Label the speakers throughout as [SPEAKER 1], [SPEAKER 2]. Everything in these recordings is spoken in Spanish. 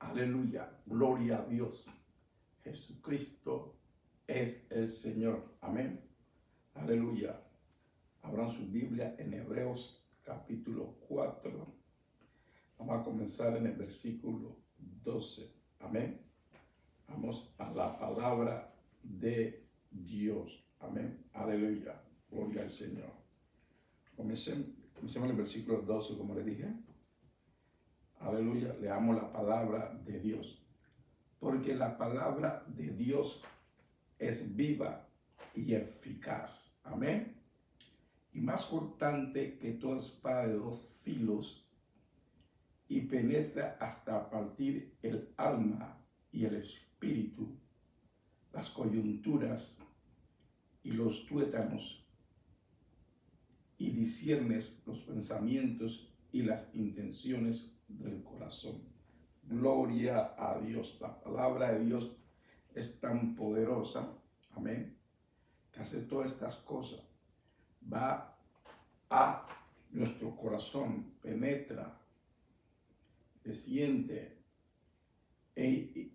[SPEAKER 1] Aleluya, gloria a Dios. Jesucristo es el Señor. Amén. Aleluya. Abran su Biblia en Hebreos capítulo 4. Vamos a comenzar en el versículo 12. Amén. Vamos a la palabra de Dios. Amén. Aleluya. Gloria al Señor. Comencemos en el versículo 12, como le dije. Aleluya. Leamos la palabra de Dios. Porque la palabra de Dios es viva y eficaz. Amén. Y más cortante que toda espada de dos filos, y penetra hasta partir el alma y el espíritu, las coyunturas y los tuétanos, y disciernes los pensamientos y las intenciones del corazón. Gloria a Dios. La palabra de Dios es tan poderosa, amén, que hace todas estas cosas. Va a nuestro corazón, penetra, siente y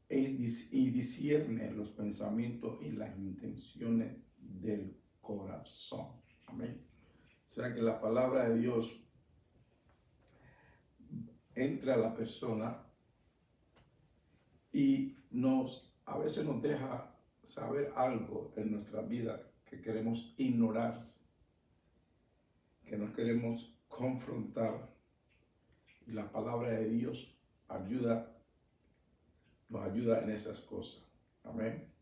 [SPEAKER 1] discierne los pensamientos y las intenciones del corazón. Amén. O sea que la palabra de Dios entra a la persona y a veces nos deja saber algo en nuestra vida que queremos ignorar, que no queremos confrontar. Y la palabra de Dios nos ayuda en esas cosas. Amén.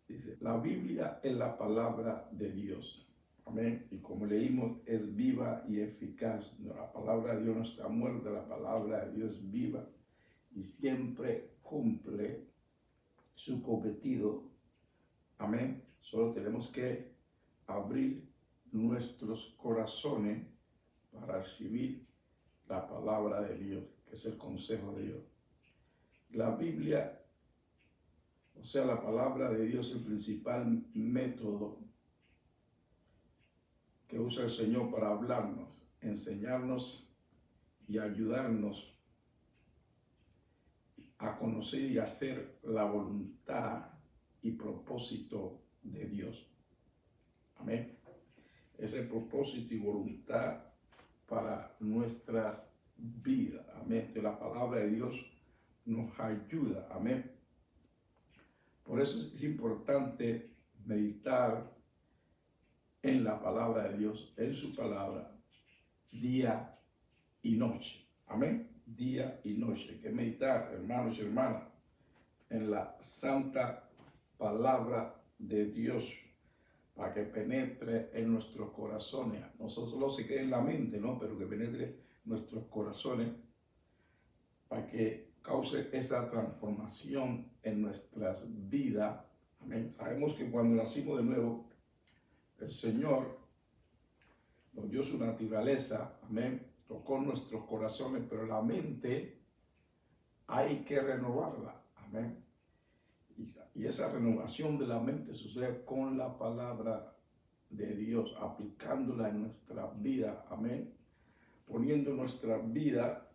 [SPEAKER 1] Dice, la Biblia es la palabra de Dios. Amén. Y como leímos, es viva y eficaz. La palabra de Dios no está muerta, la palabra de Dios es viva y siempre cumple su cometido. Amén. Solo tenemos que abrir nuestros corazones para recibir la palabra de Dios, que es el consejo de Dios. La Biblia, o sea, la palabra de Dios es el principal método que usa el Señor para hablarnos, enseñarnos y ayudarnos a conocer y hacer la voluntad y propósito de Dios. Amén. Es el propósito y voluntad para nuestras vidas. Amén. Entonces, la palabra de Dios nos ayuda. Amén. Por eso es importante meditar en la palabra de Dios, en su palabra, día y noche. Amén. Día y noche. Hay que meditar, hermanos y hermanas, en la santa palabra de Dios, para que penetre en nuestros corazones. No solo se quede en la mente, ¿no? Pero que penetre nuestros corazones, para que cause esa transformación en nuestras vidas. Amén. Sabemos que cuando nacimos de nuevo, el Señor nos dio su naturaleza, amén, tocó nuestros corazones, pero la mente hay que renovarla, amén. Y esa renovación de la mente sucede con la palabra de Dios, aplicándola en nuestra vida, amén, poniendo nuestra vida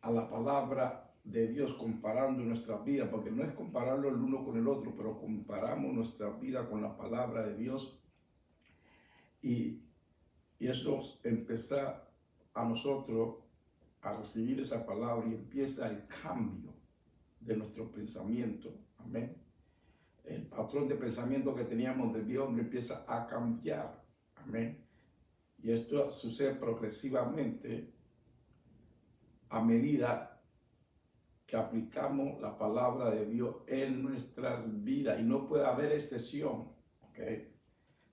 [SPEAKER 1] a la palabra de Dios, comparando nuestra vida, porque no es compararlo el uno con el otro, pero comparamos nuestra vida con la palabra de Dios, y eso empieza a nosotros a recibir esa palabra y empieza el cambio de nuestro pensamiento. Amén. El patrón de pensamiento que teníamos del viejo hombre empieza a cambiar. Amén. Y esto sucede progresivamente a medida que aplicamos la palabra de Dios en nuestras vidas. Y no puede haber excepción. ¿Okay?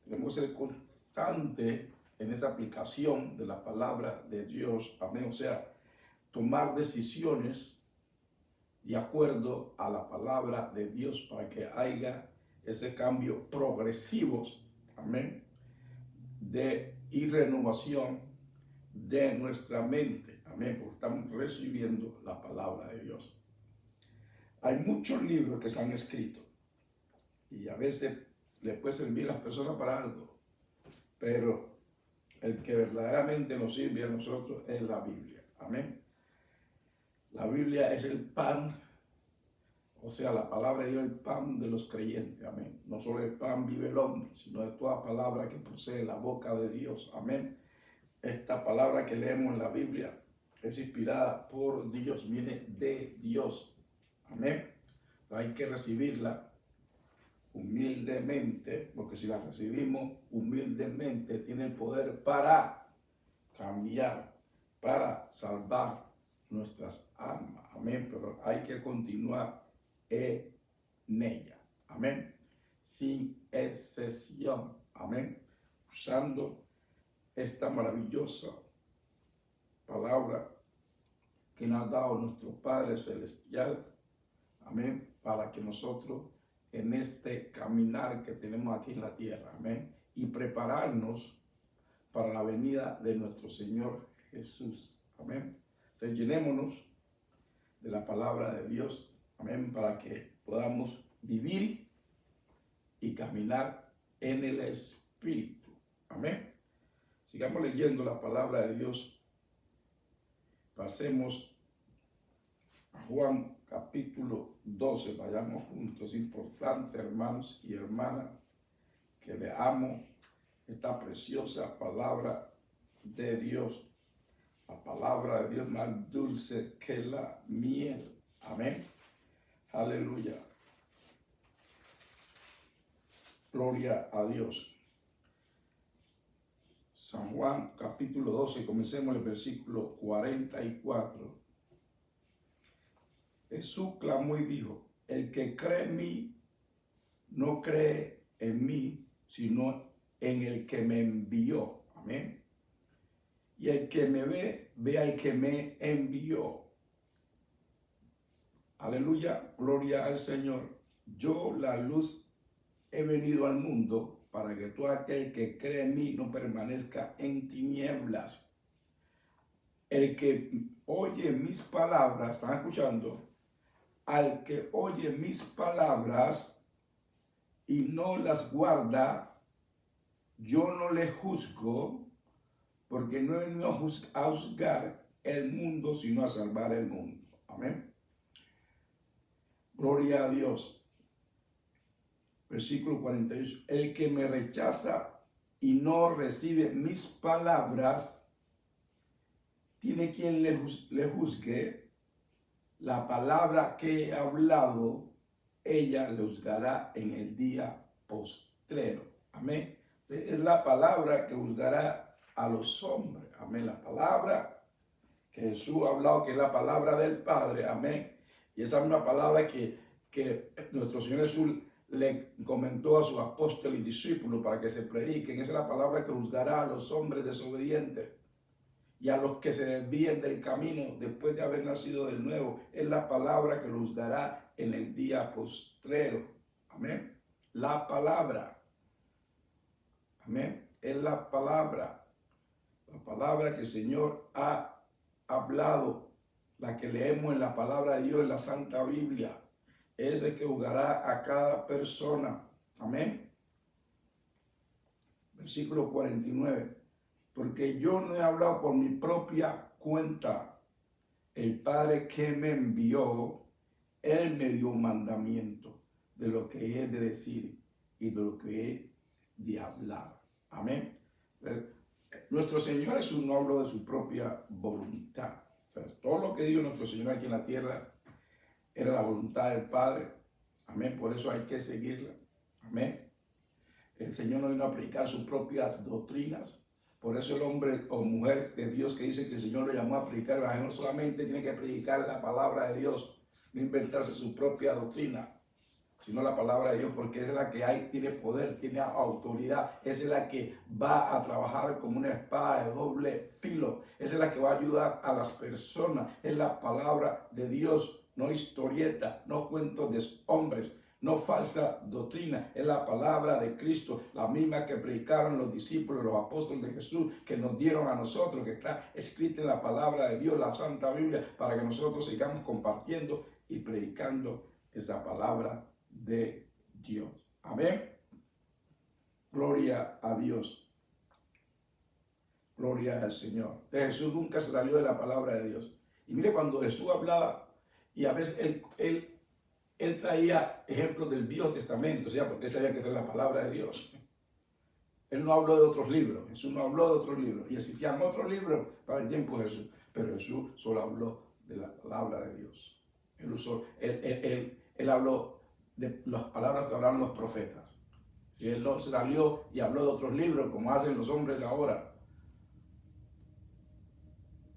[SPEAKER 1] Tenemos que ser constantes en esa aplicación de la palabra de Dios. Amén. O sea, tomar decisiones de acuerdo a la palabra de Dios para que haya ese cambio progresivo, amén, y renovación de nuestra mente, amén, porque estamos recibiendo la palabra de Dios. Hay muchos libros que se han escrito y a veces les puede servir a las personas para algo, pero el que verdaderamente nos sirve a nosotros es la Biblia, amén. La Biblia es el pan, o sea, la palabra de Dios es el pan de los creyentes, amén. No solo el pan vive el hombre, sino de toda palabra que procede la boca de Dios, amén. Esta palabra que leemos en la Biblia es inspirada por Dios, viene de Dios, amén. Hay que recibirla humildemente, porque si la recibimos humildemente, tiene el poder para cambiar, para salvar nuestras almas, amén. Pero hay que continuar en ella, amén, sin excepción, amén, usando esta maravillosa palabra que nos ha dado nuestro Padre Celestial, amén, para que nosotros en este caminar que tenemos aquí en la tierra, amén, y prepararnos para la venida de nuestro Señor Jesús, amén. Entonces llenémonos de la palabra de Dios, amén, para que podamos vivir y caminar en el Espíritu, amén. Sigamos leyendo la palabra de Dios. Pasemos a Juan capítulo 12, vayamos juntos. Es importante, hermanos y hermanas, que leamos esta preciosa palabra de Dios. La palabra de Dios más dulce que la miel. Amén. Aleluya. Gloria a Dios. San Juan capítulo 12, comencemos el versículo 44. Jesús clamó y dijo: el que cree en mí, no cree en mí, sino en el que me envió. Amén. Y el que me ve, ve al que me envió. Aleluya, gloria al Señor. Yo, la luz, he venido al mundo para que todo aquel que cree en mí no permanezca en tinieblas. El que oye mis palabras, ¿están escuchando? Al que oye mis palabras y no las guarda, yo no le juzgo, porque no he venido a juzgar el mundo, sino a salvar el mundo. Amén. Gloria a Dios. Versículo 48. El que me rechaza y no recibe mis palabras, tiene quien le juzgue. La palabra que he hablado, ella le juzgará en el día postrero. Amén. Es la palabra que juzgará a los hombres. Amén. La palabra que Jesús ha hablado, que es la palabra del Padre. Amén. Y esa es una palabra que nuestro Señor Jesús le comentó a sus apóstoles y discípulos para que se prediquen. Esa es la palabra que juzgará a los hombres desobedientes y a los que se desvíen del camino después de haber nacido de nuevo. Es la palabra que lo juzgará en el día postrero. Amén. La palabra. Amén. Es la palabra. La palabra que el Señor ha hablado. La que leemos en la palabra de Dios, en la Santa Biblia. Es el que juzgará a cada persona. Amén. Versículo 49. Porque yo no he hablado por mi propia cuenta. El Padre que me envió, Él me dio un mandamiento de lo que he de decir y de lo que he de hablar. Amén. Nuestro Señor Jesús no habló de su propia voluntad. Todo lo que dijo nuestro Señor aquí en la tierra era la voluntad del Padre. Amén. Por eso hay que seguirla. Amén. El Señor no vino a predicar sus propias doctrinas. Por eso el hombre o mujer de Dios que dice que el Señor lo llamó a predicar, no solamente tiene que predicar la palabra de Dios, no inventarse su propia doctrina, sino la palabra de Dios, porque esa es la que hay, tiene poder, tiene autoridad. Esa es la que va a trabajar como una espada de doble filo. Esa es la que va a ayudar a las personas. Es la palabra de Dios, no historieta, no cuentos de hombres, no falsa doctrina. Es la palabra de Cristo, la misma que predicaron los discípulos, los apóstoles de Jesús, que nos dieron a nosotros, que está escrita en la palabra de Dios, la Santa Biblia, para que nosotros sigamos compartiendo y predicando esa palabra de Dios. Amén. Gloria a Dios. Gloria al Señor. Jesús nunca se salió de la palabra de Dios. Y mire, cuando Jesús hablaba, y a veces él traía ejemplos del Viejo Testamento, o sea, porque él sabía que era la palabra de Dios. Él no habló de otros libros, Jesús no habló de otros libros, y existían otros libros para el tiempo de Jesús, pero Jesús solo habló de la palabra de Dios. Él habló de las palabras que hablaron los profetas. Si él no salió y habló de otros libros, como hacen los hombres ahora,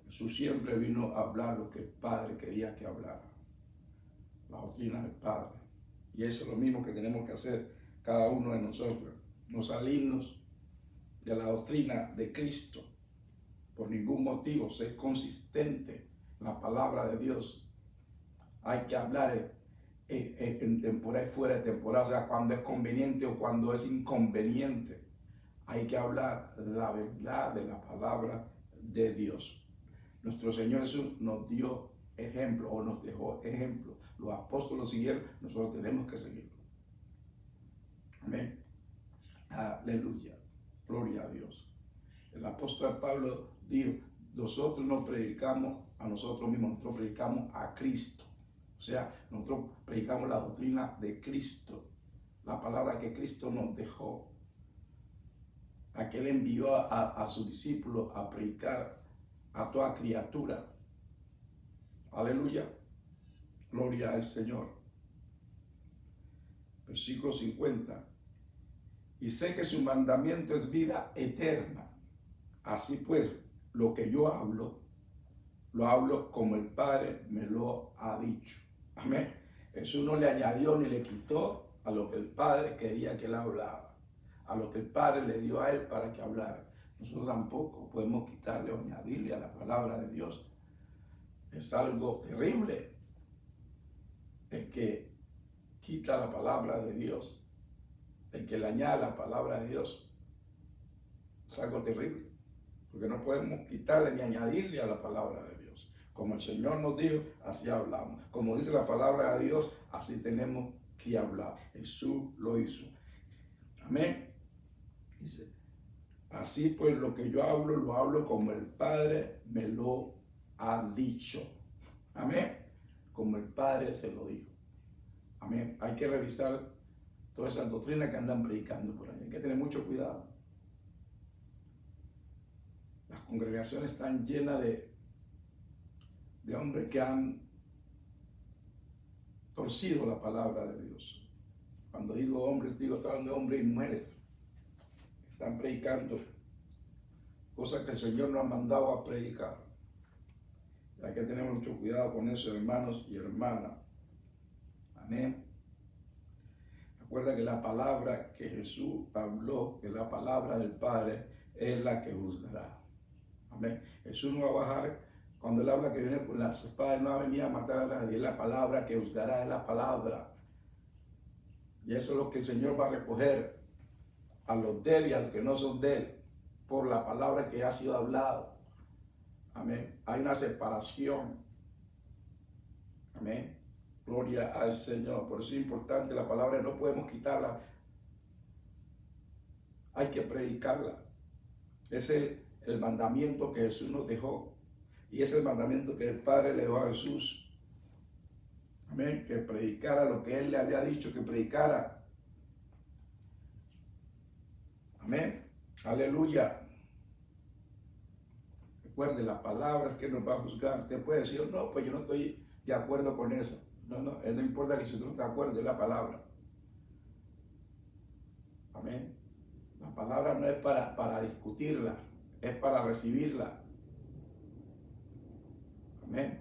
[SPEAKER 1] Jesús siempre vino a hablar lo que el Padre quería que hablara, la doctrina del Padre. Y eso es lo mismo que tenemos que hacer cada uno de nosotros, no salirnos de la doctrina de Cristo por ningún motivo, ser consistente en la palabra de Dios. Hay que hablar en temporada y fuera de temporada, o sea, cuando es conveniente o cuando es inconveniente. Hay que hablar la verdad de la palabra de Dios. Nuestro Señor Jesús nos dio ejemplo o nos dejó ejemplo. Los apóstoles lo siguieron, nosotros tenemos que seguirlo. Amén. Aleluya. Gloria a Dios. El apóstol Pablo dijo, nosotros no predicamos a nosotros mismos, nosotros predicamos a Cristo. O sea, nosotros predicamos la doctrina de Cristo, la palabra que Cristo nos dejó, a que Él envió a sus discípulos a predicar a toda criatura. Aleluya. Gloria al Señor. Versículo 50. Y sé que su mandamiento es vida eterna. Así pues, lo que yo hablo, lo hablo como el Padre me lo ha dicho. Amén. Jesús no le añadió ni le quitó a lo que el Padre quería que él hablara, a lo que el Padre le dio a él para que hablara. Nosotros tampoco podemos quitarle o añadirle a la palabra de Dios. Es algo terrible el que quita la palabra de Dios, el que le añade la palabra de Dios. Es algo terrible, porque no podemos quitarle ni añadirle a la palabra de Dios. Como el Señor nos dijo, así hablamos. Como dice la palabra de Dios, así tenemos que hablar. Jesús lo hizo. Amén. Dice, así pues lo que yo hablo, lo hablo como el Padre me lo ha dicho. Amén. Como el Padre se lo dijo. Amén. Hay que revisar todas esas doctrinas que andan predicando por ahí. Hay que tener mucho cuidado. Las congregaciones están llenas de hombres que han torcido la palabra de Dios. Cuando digo hombres, estoy hablando de hombres y mujeres. Están predicando cosas que el Señor nos ha mandado a predicar. Hay que tener mucho cuidado con eso, hermanos y hermanas. Amén. Recuerda que la palabra que Jesús habló, que la palabra del Padre, es la que juzgará. Amén. Jesús no va a bajar. Cuando él habla que viene con las espadas, no va a venir a matar a nadie. Es la palabra que juzgará, es la palabra. Y eso es lo que el Señor va a recoger a los de él y a los que no son de él, por la palabra que ha sido hablado. Amén. Hay una separación. Amén. Gloria al Señor. Por eso es importante la palabra, no podemos quitarla. Hay que predicarla. Es el mandamiento que Jesús nos dejó. Y es el mandamiento que el Padre le dio a Jesús. Amén. Que predicara lo que Él le había dicho que predicara. Amén. Aleluya. Recuerde, la palabra es que nos va a juzgar. Usted puede decir, no, pues yo no estoy de acuerdo con eso. No, no importa que si usted no está de acuerdo, es la palabra. Amén. La palabra no es para discutirla, es para recibirla. Amén.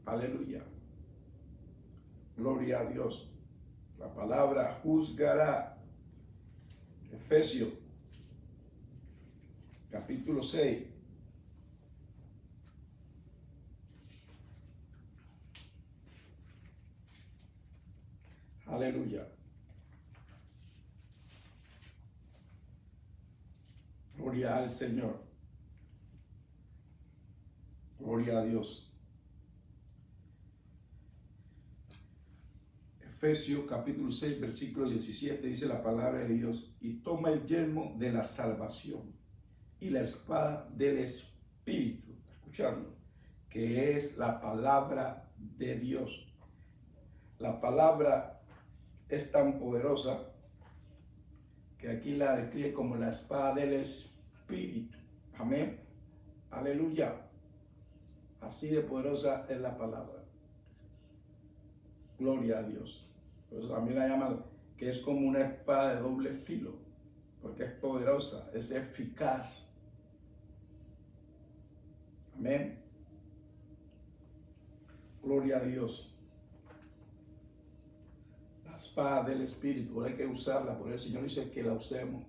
[SPEAKER 1] Aleluya. Gloria a Dios. La palabra juzgará. Efesios, capítulo 6. Aleluya. Gloria al Señor. Gloria a Dios. Efesios capítulo 6, versículo 17, dice la palabra de Dios, y toma el yelmo de la salvación y la espada del Espíritu. escuchando, que es la palabra de Dios. La palabra es tan poderosa que aquí la describe como la espada del Espíritu. Amén. Aleluya. Así de poderosa es la palabra. Gloria a Dios. Por eso también la llaman que es como una espada de doble filo, porque es poderosa, es eficaz. Amén. Gloria a Dios. La espada del Espíritu, pero hay que usarla, por el Señor dice que la usemos.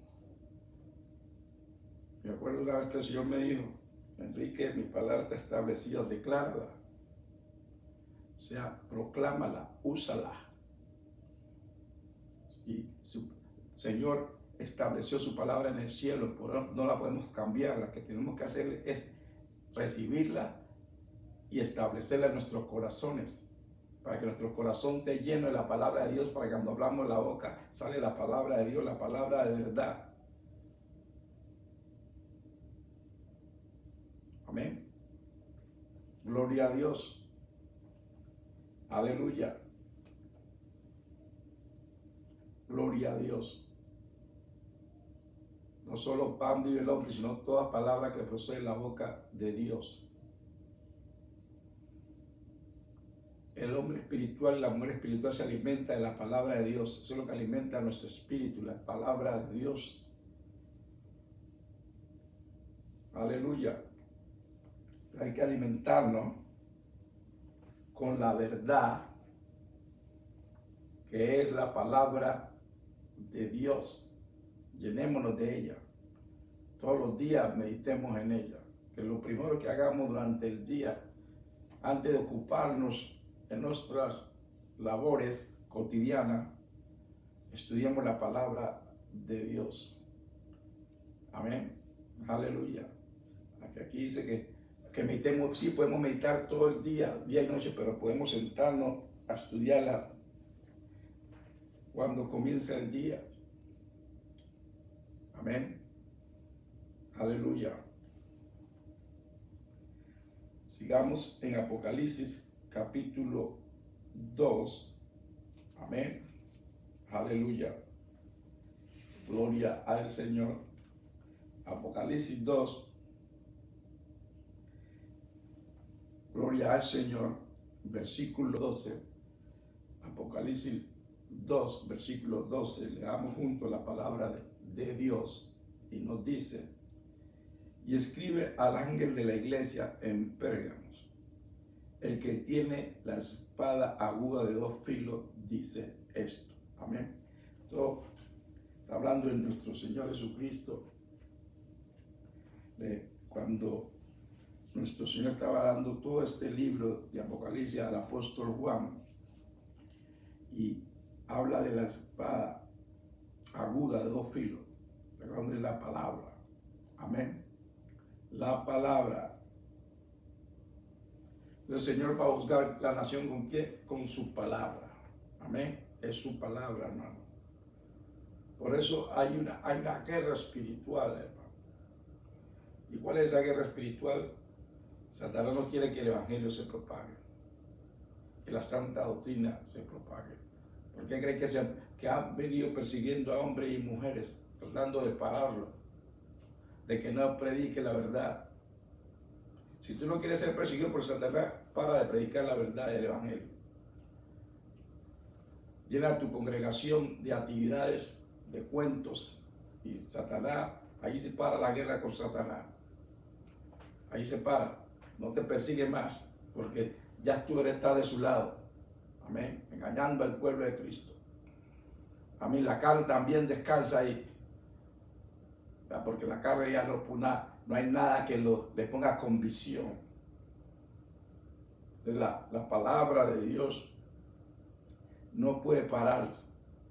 [SPEAKER 1] Me acuerdo una vez que el Señor me dijo, Enrique, mi palabra está establecida, declárala. O sea, proclámala, úsala. Y su Señor estableció su palabra en el cielo, por eso no la podemos cambiar. Lo que tenemos que hacer es recibirla y establecerla en nuestros corazones, para que nuestro corazón esté lleno de la palabra de Dios, para que cuando hablamos la boca sale la palabra de Dios, la palabra de verdad. Amén. Gloria a Dios. Aleluya. Gloria a Dios. No solo pan vive el hombre, sino toda palabra que procede de la boca de Dios. El hombre espiritual, la mujer espiritual se alimenta de la palabra de Dios. Eso es lo que alimenta a nuestro espíritu, la palabra de Dios. Aleluya. Hay que alimentarnos con la verdad, que es la palabra de Dios. Llenémonos de ella. Todos los días meditemos en ella. Que lo primero que hagamos durante el día, antes de ocuparnos en nuestras labores cotidianas, estudiemos la palabra de Dios. Amén. Aleluya. Aquí dice que meditemos, sí podemos meditar todo el día y noche, pero podemos sentarnos a estudiarla cuando comienza el día. Amén. Aleluya. Sigamos en Apocalipsis capítulo 2. Amén. Aleluya. Gloria al Señor. Apocalipsis 2. Gloria al Señor. Versículo 12. Apocalipsis 2, versículo 12. Leamos juntos la palabra de Dios. Y nos dice: y escribe al ángel de la iglesia en Pérgamos, el que tiene la espada aguda de dos filos, dice esto. Amén. Esto está hablando de nuestro Señor Jesucristo. Cuando nuestro Señor estaba dando todo este libro de Apocalipsis al apóstol Juan, y habla de la espada aguda de dos filos, hablando de la palabra. Amén. La palabra. El Señor va a juzgar la nación ¿con qué? Con su palabra. Amén. Es su palabra, hermano. Por eso hay una guerra espiritual, hermano. ¿Y cuál es esa guerra espiritual? Satanás no quiere que el evangelio se propague, que la santa doctrina se propague. ¿Por qué cree que han venido persiguiendo a hombres y mujeres, tratando de pararlo, de que no predique la verdad? Si tú no quieres ser perseguido por Satanás, para de predicar la verdad del evangelio. Llena tu congregación de actividades, de cuentos, y Satanás, ahí se para la guerra con Satanás. Ahí se para, no te persigue más, porque ya tú estás de su lado. Amén. Engañando al pueblo de Cristo. Amén. La carne también descansa ahí, porque la carne ya no hay nada que le ponga convicción. Entonces la palabra de Dios no puede parar,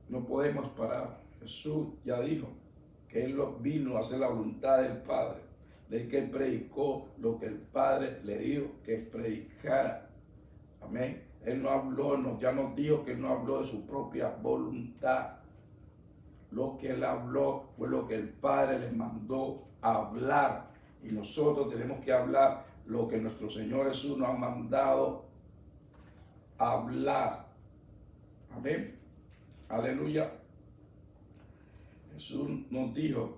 [SPEAKER 1] no podemos parar. Jesús ya dijo que Él vino a hacer la voluntad del Padre, del que Él predicó lo que el Padre le dijo que predicara. Amén. Él no habló, ya nos dijo que Él no habló de su propia voluntad. Lo que Él habló fue lo que el Padre le mandó a hablar. Y nosotros tenemos que hablar lo que nuestro Señor Jesús nos ha mandado hablar. Amén. Aleluya. Jesús nos dijo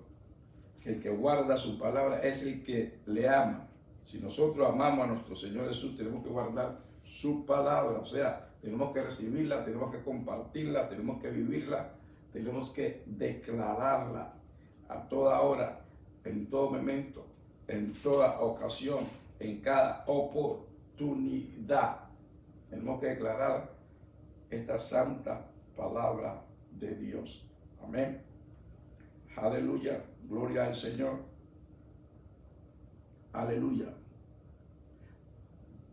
[SPEAKER 1] que el que guarda su palabra es el que le ama. Si nosotros amamos a nuestro Señor Jesús, tenemos que guardar su palabra. O sea, tenemos que recibirla, tenemos que compartirla, tenemos que vivirla, tenemos que declararla a toda hora, en todo momento, en toda ocasión, en cada oportunidad. Tenemos que declarar esta santa palabra de Dios. Amén. Aleluya. Gloria al Señor. Aleluya.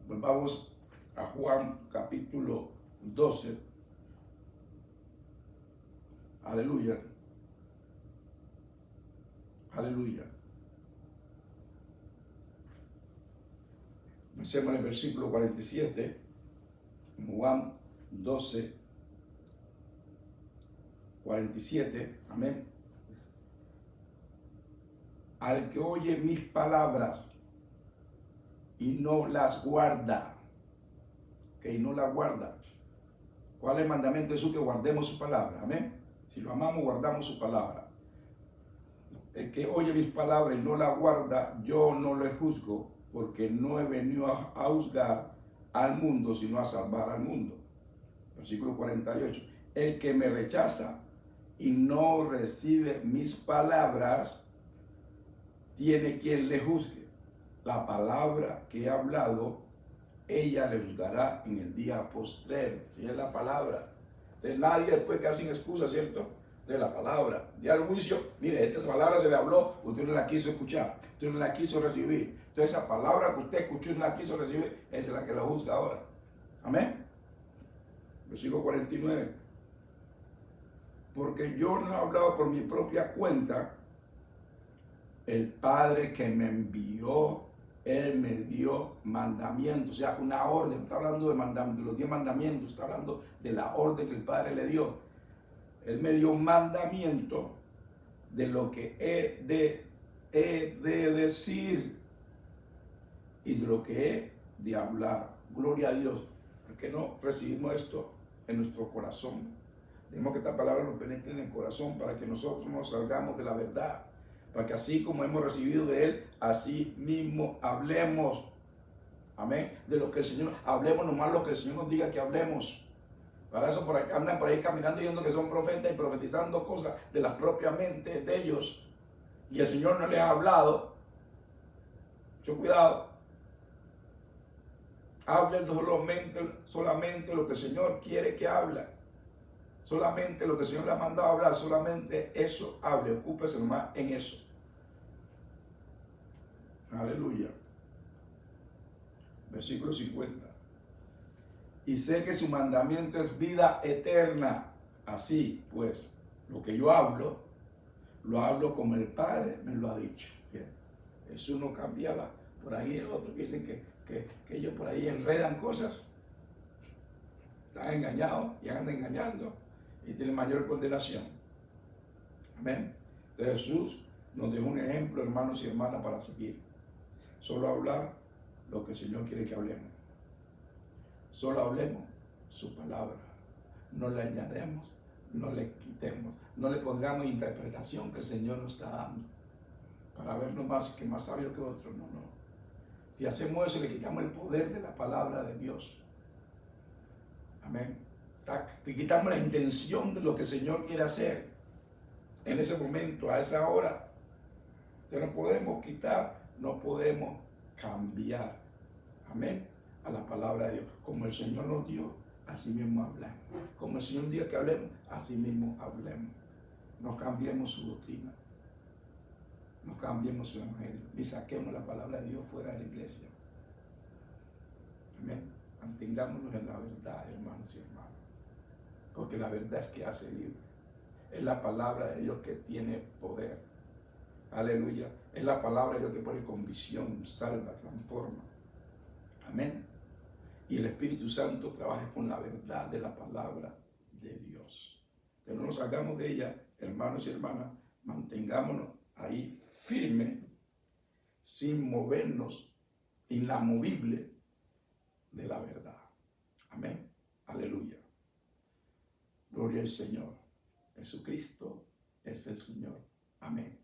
[SPEAKER 1] Pues vamos a Juan capítulo 12. Aleluya. Aleluya. Comencemos en el versículo 47. Juan 12, 47. Amén. Al que oye mis palabras y no las guarda. Que no las guarda. ¿Cuál es el mandamiento de Jesús? Que guardemos su palabra. Amén. Si lo amamos, guardamos su palabra. El que oye mis palabras y no las guarda, yo no le juzgo, porque no he venido a juzgar al mundo, sino a salvar al mundo. Versículo 48. El que me rechaza y no recibe mis palabras, tiene quien le juzgue. La palabra que he hablado, ella le juzgará en el día postrero. Si es la palabra. De nadie después que hacen excusas, ¿cierto? De la palabra. Ya al juicio, mire, esta palabra se le habló, usted no la quiso escuchar, usted no la quiso recibir. Entonces esa palabra que usted escuchó y no la quiso recibir, esa es la que la juzga ahora. Amén. Versículo 49. Porque yo no he hablado por mi propia cuenta. El Padre que me envió, Él me dio mandamientos, o sea, una orden. Está hablando de los 10 mandamientos, está hablando de la orden que el Padre le dio. Él me dio un mandamiento de lo que he de decir y de lo que he de hablar. Gloria a Dios. ¿Por qué no recibimos esto en nuestro corazón? Dejemos que esta palabra nos penetre en el corazón para que nosotros nos salgamos de la verdad. Para que así como hemos recibido de Él, así mismo hablemos. Amén. De lo que el Señor, hablemos nomás lo que el Señor nos diga que hablemos. Para eso andan por ahí caminando diciendo que son profetas y profetizando cosas de las propias mentes de ellos. Y el Señor no les ha hablado. Mucho cuidado. Hablen solamente lo que el Señor quiere que hable. Solamente lo que el Señor le ha mandado a hablar, solamente eso hable, ocúpese nomás en eso. Aleluya. Versículo 50. Y sé que su mandamiento es vida eterna. Así pues, lo que yo hablo, lo hablo como el Padre me lo ha dicho. ¿Sí? Jesús no cambiaba. Por ahí hay otros que dicen que ellos por ahí enredan cosas. Están engañados y andan engañando. Y tiene mayor condenación. Amén. Entonces Jesús nos dejó un ejemplo, hermanos y hermanas, para seguir. Solo hablar lo que el Señor quiere que hablemos. Solo hablemos su palabra. No le añadamos, no le quitemos, no le pongamos interpretación que el Señor nos está dando para vernos más sabios que otros. No. Si hacemos eso, le quitamos el poder de la palabra de Dios. Amén. Le quitamos la intención de lo que el Señor quiere hacer en ese momento, a esa hora. Entonces no podemos quitar, no podemos cambiar. Amén. A la palabra de Dios. Como el Señor nos dio, así mismo hablemos. Como el Señor dijo que hablemos, así mismo hablemos. No cambiemos su doctrina. No cambiemos su evangelio. Ni saquemos la palabra de Dios fuera de la iglesia. Amén. Mantengámonos en la verdad, hermanos y hermanas. Porque la verdad es que hace libre. Es la palabra de Dios que tiene poder. Aleluya. Es la palabra de Dios que pone convicción, salva, transforma. Amén. Y el Espíritu Santo trabaja con la verdad de la palabra de Dios. Que no nos salgamos de ella, hermanos y hermanas. Mantengámonos ahí firme sin movernos, inamovible de la verdad. Amén. Aleluya. Gloria al Señor. Jesucristo es el Señor. Amén.